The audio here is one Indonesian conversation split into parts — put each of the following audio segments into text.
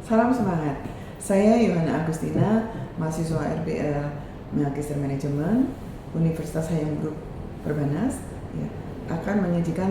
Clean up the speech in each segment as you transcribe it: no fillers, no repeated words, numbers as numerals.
Salam semangat. Saya Yohana Agustina, mahasiswa RPL Magister Manajemen Universitas Hayam Group Perbanas, ya, akan menyajikan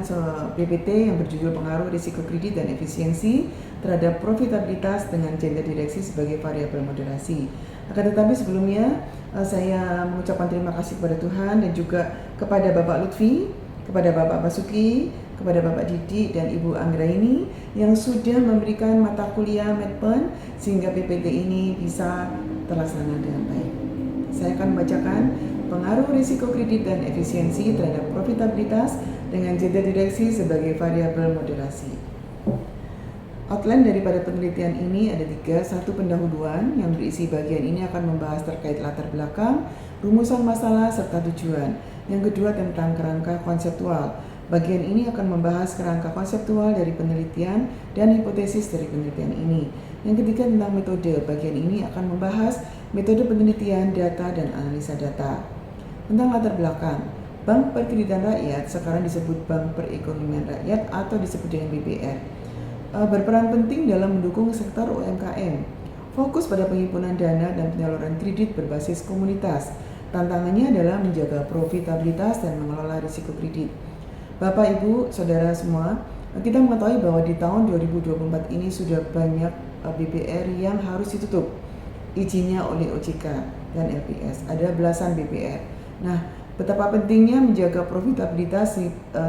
PPT yang berjudul Pengaruh Risiko Kredit dan Efisiensi terhadap Profitabilitas dengan Gender Direksi sebagai Variabel Moderasi. Akan tetapi sebelumnya saya mengucapkan terima kasih kepada Tuhan dan juga kepada Bapak Lutfi, kepada Bapak Basuki, kepada Bapak Didi dan Ibu Anggraini yang sudah memberikan mata kuliah Medpen sehingga PPT ini bisa terlaksana dengan baik. Saya akan membacakan pengaruh risiko kredit dan efisiensi terhadap profitabilitas dengan gender direksi sebagai variabel moderasi. Outline daripada penelitian ini ada 3. 1. Pendahuluan yang berisi bagian ini akan membahas terkait latar belakang, rumusan masalah, serta tujuan. Yang kedua tentang kerangka konseptual. Bagian ini akan membahas kerangka konseptual dari penelitian dan hipotesis dari penelitian ini. Yang ketiga tentang metode. Bagian ini akan membahas metode penelitian, data, dan analisa data. Tentang latar belakang. Bank Perkreditan Rakyat sekarang disebut Bank Perekonomian Rakyat atau disebut dengan BPR. Berperan penting dalam mendukung sektor UMKM. Fokus pada penghimpunan dana dan penyaluran kredit berbasis komunitas. Tantangannya adalah menjaga profitabilitas dan mengelola risiko kredit. Bapak, Ibu, Saudara semua, kita mengetahui bahwa di tahun 2024 ini sudah banyak BPR yang harus ditutup izinnya oleh OJK dan LPS. Ada belasan BPR. Nah, betapa pentingnya menjaga profitabilitas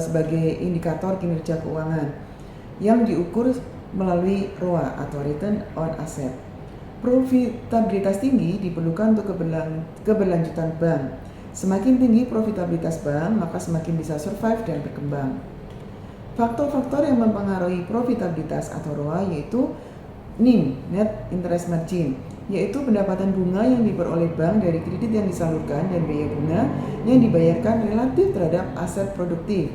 sebagai indikator kinerja keuangan yang diukur melalui ROA atau Return on Asset. Profitabilitas tinggi diperlukan untuk keberlanjutan bank. Semakin tinggi profitabilitas bank, maka semakin bisa survive dan berkembang. Faktor-faktor yang mempengaruhi profitabilitas atau ROA yaitu NIM, Net Interest Margin, yaitu pendapatan bunga yang diperoleh bank dari kredit yang disalurkan dan biaya bunga yang dibayarkan relatif terhadap aset produktif.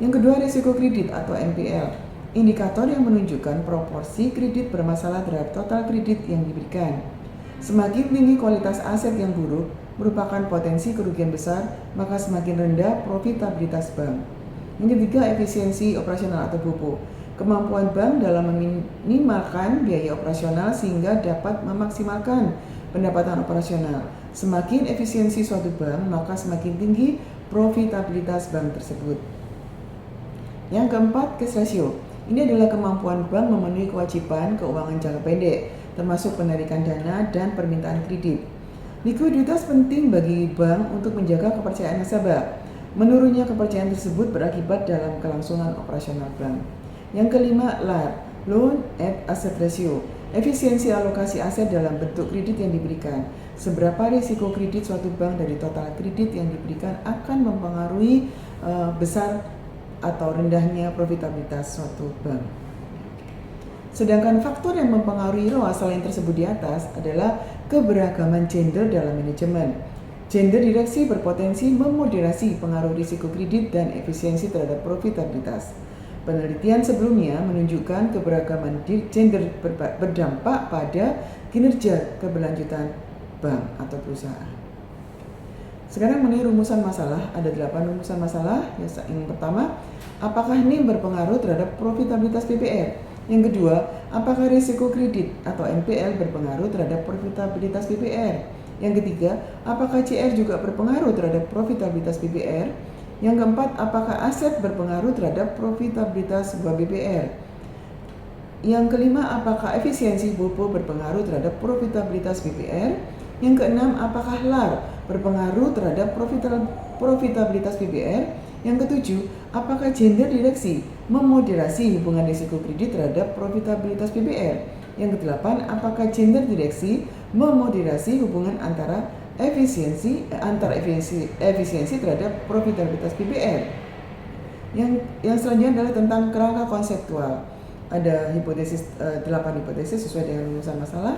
Yang kedua, risiko kredit atau NPL, indikator yang menunjukkan proporsi kredit bermasalah terhadap total kredit yang diberikan. Semakin tinggi kualitas aset yang buruk merupakan potensi kerugian besar, maka semakin rendah profitabilitas bank. Yang ketiga, efisiensi operasional atau BOPO, kemampuan bank dalam meminimalkan biaya operasional sehingga dapat memaksimalkan pendapatan operasional. Semakin efisiensi suatu bank, maka semakin tinggi profitabilitas bank tersebut. Yang keempat, cash ratio. Ini adalah kemampuan bank memenuhi kewajiban keuangan jangka pendek, termasuk penarikan dana dan permintaan kredit. Likuiditas penting bagi bank untuk menjaga kepercayaan nasabah. Menurunnya kepercayaan tersebut berakibat dalam kelangsungan operasional bank. Yang kelima, LAR, Loan at Asset Ratio, efisiensi alokasi aset dalam bentuk kredit yang diberikan. Seberapa risiko kredit suatu bank dari total kredit yang diberikan akan mempengaruhi besar atau rendahnya profitabilitas suatu bank. Sedangkan faktor yang mempengaruhi ROA selain tersebut di atas adalah keberagaman gender dalam manajemen. Gender direksi berpotensi memoderasi pengaruh risiko kredit dan efisiensi terhadap profitabilitas. Penelitian sebelumnya menunjukkan keberagaman gender berdampak pada kinerja keberlanjutan bank atau perusahaan. Sekarang mengenai rumusan masalah, ada 8 rumusan masalah. Yang pertama, apakah NIM berpengaruh terhadap profitabilitas BPR? Yang kedua, apakah risiko kredit atau NPL berpengaruh terhadap profitabilitas BPR? Yang ketiga, apakah CR juga berpengaruh terhadap profitabilitas BPR? Yang keempat, apakah aset berpengaruh terhadap profitabilitas sebuah BPR? Yang kelima, apakah efisiensi BOPO berpengaruh terhadap profitabilitas BPR? Yang keenam, apakah LAR berpengaruh terhadap profitabilitas BPR? Yang ketujuh, apakah gender direksi memoderasi hubungan risiko kredit terhadap profitabilitas BPR? Yang kedelapan, apakah gender direksi memoderasi hubungan antara efisiensi terhadap profitabilitas BPR? Yang selanjutnya adalah tentang kerangka konseptual. Ada hipotesis 8 hipotesis sesuai dengan rumusan masalah.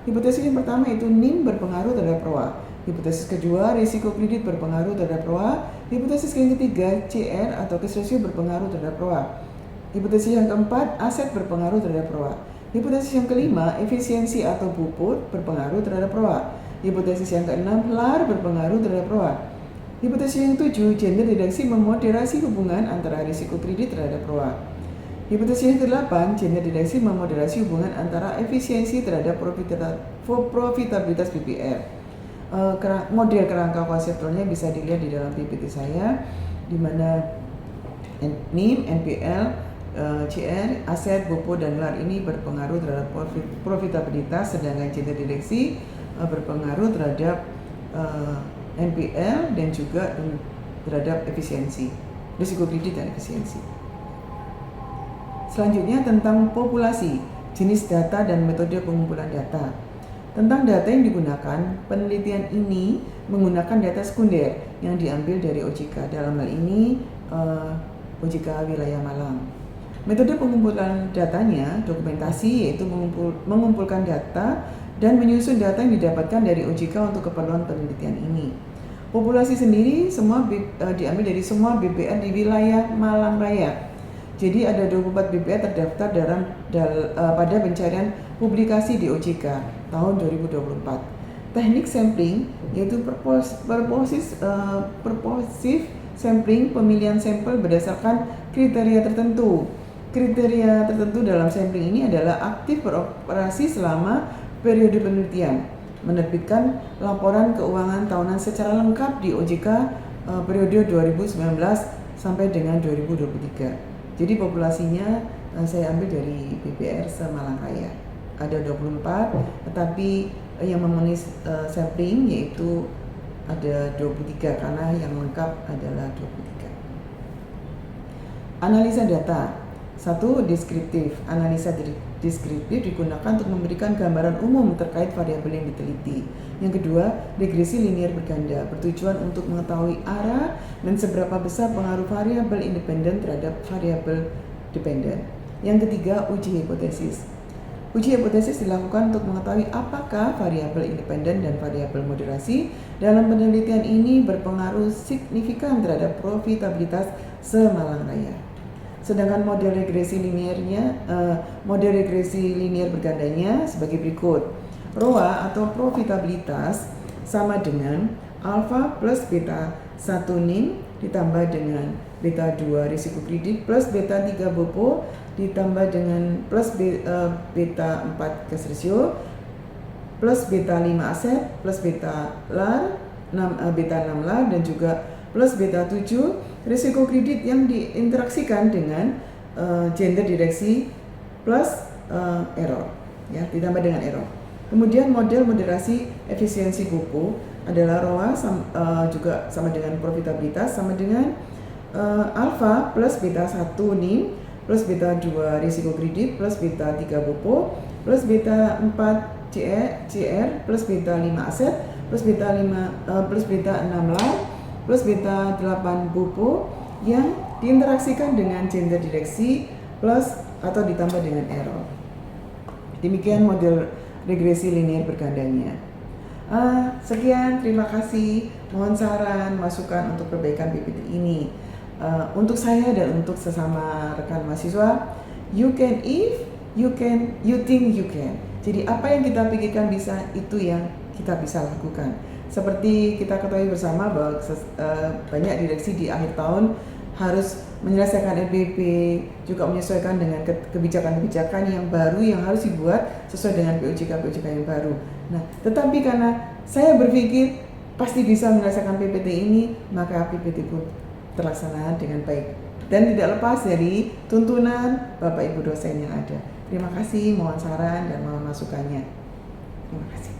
Hipotesis yang pertama itu NIM berpengaruh terhadap ROA. Hipotesis kedua, risiko kredit berpengaruh terhadap ROA. Hipotesis yang ketiga, CR atau cash ratio berpengaruh terhadap ROA. Hipotesis yang keempat, aset berpengaruh terhadap ROA. Hipotesis yang kelima, efisiensi atau BOPO berpengaruh terhadap ROA. Hipotesis yang keenam, LAR berpengaruh terhadap ROA. Hipotesis yang ketujuh, gender direksi memoderasi hubungan antara risiko kredit terhadap ROA. Hipotesis yang ke-8, gender direksi memoderasi hubungan antara efisiensi terhadap profitabilitas BPR. Model kerangka konseptualnya bisa dilihat di dalam PPT saya, di mana NIM, NPL, CR, aset, BOPO, dan LAR ini berpengaruh terhadap profitabilitas, sedangkan gender direksi berpengaruh terhadap NPL dan juga terhadap efisiensi, risiko kredit dan efisiensi. Selanjutnya tentang populasi, jenis data dan metode pengumpulan data. Tentang data yang digunakan, penelitian ini menggunakan data sekunder yang diambil dari OJK, dalam hal ini OJK Wilayah Malang. Metode pengumpulan datanya, dokumentasi, yaitu mengumpulkan data dan menyusun data yang didapatkan dari OJK untuk keperluan penelitian ini. Populasi sendiri semua diambil dari semua BPR di wilayah Malang Raya. Jadi ada 24 BPR terdaftar pada pencarian publikasi di OJK tahun 2024. Teknik sampling yaitu purposive sampling, pemilihan sampel berdasarkan kriteria tertentu. Kriteria tertentu dalam sampling ini adalah aktif beroperasi selama periode penelitian, menerbitkan laporan keuangan tahunan secara lengkap di OJK periode 2019 sampai dengan 2023. Jadi populasinya saya ambil dari BPR se-Malang Raya. Ada 24, tetapi yang memenuhi sampling yaitu ada 23 karena yang lengkap adalah 23. Analisa data. 1. Deskriptif. Analisa deskriptif digunakan untuk memberikan gambaran umum terkait variabel yang diteliti. Yang kedua, regresi linear berganda bertujuan untuk mengetahui arah dan seberapa besar pengaruh variabel independen terhadap variabel dependen. Yang ketiga, uji hipotesis. Uji hipotesis dilakukan untuk mengetahui apakah variabel independen dan variabel moderasi dalam penelitian ini berpengaruh signifikan terhadap profitabilitas se-Malang Raya. Sedangkan model regresi linear bergandanya sebagai berikut. ROA atau profitabilitas sama dengan alfa plus beta 1 NIM ditambah dengan beta 2 risiko kredit plus beta 3 BOPO ditambah dengan plus beta 4 cash ratio plus beta 5 aset plus beta LAR, beta 6 LAR dan juga plus beta 7 risiko kredit yang diinteraksikan dengan gender direksi plus error, ya, ditambah dengan error. Kemudian model moderasi efisiensi BOPO adalah ROA juga sama dengan profitabilitas sama dengan alfa plus beta 1 NIM plus beta 2 risiko kredit plus beta 3 BOPO plus beta 4 CR plus beta 5 aset plus beta 6 LAR plus beta 8 BOPO yang diinteraksikan dengan gender direksi plus atau ditambah dengan error. Demikian model regresi linear bergandanya. Sekian, terima kasih. Mohon saran, masukan untuk perbaikan PPT ini. Untuk saya dan untuk sesama rekan mahasiswa, you can if, you think you can. Jadi apa yang kita pikirkan bisa, itu yang kita bisa lakukan. Seperti kita ketahui bersama bahwa banyak direksi di akhir tahun harus menyelesaikan LPP, juga menyesuaikan dengan kebijakan-kebijakan yang baru yang harus dibuat sesuai dengan POJK yang baru. Nah, tetapi karena saya berpikir pasti bisa menyelesaikan PPT ini, maka PPT pun terlaksana dengan baik dan tidak lepas dari tuntunan Bapak Ibu dosen yang ada. Terima kasih, mohon saran dan mohon masukannya. Terima kasih.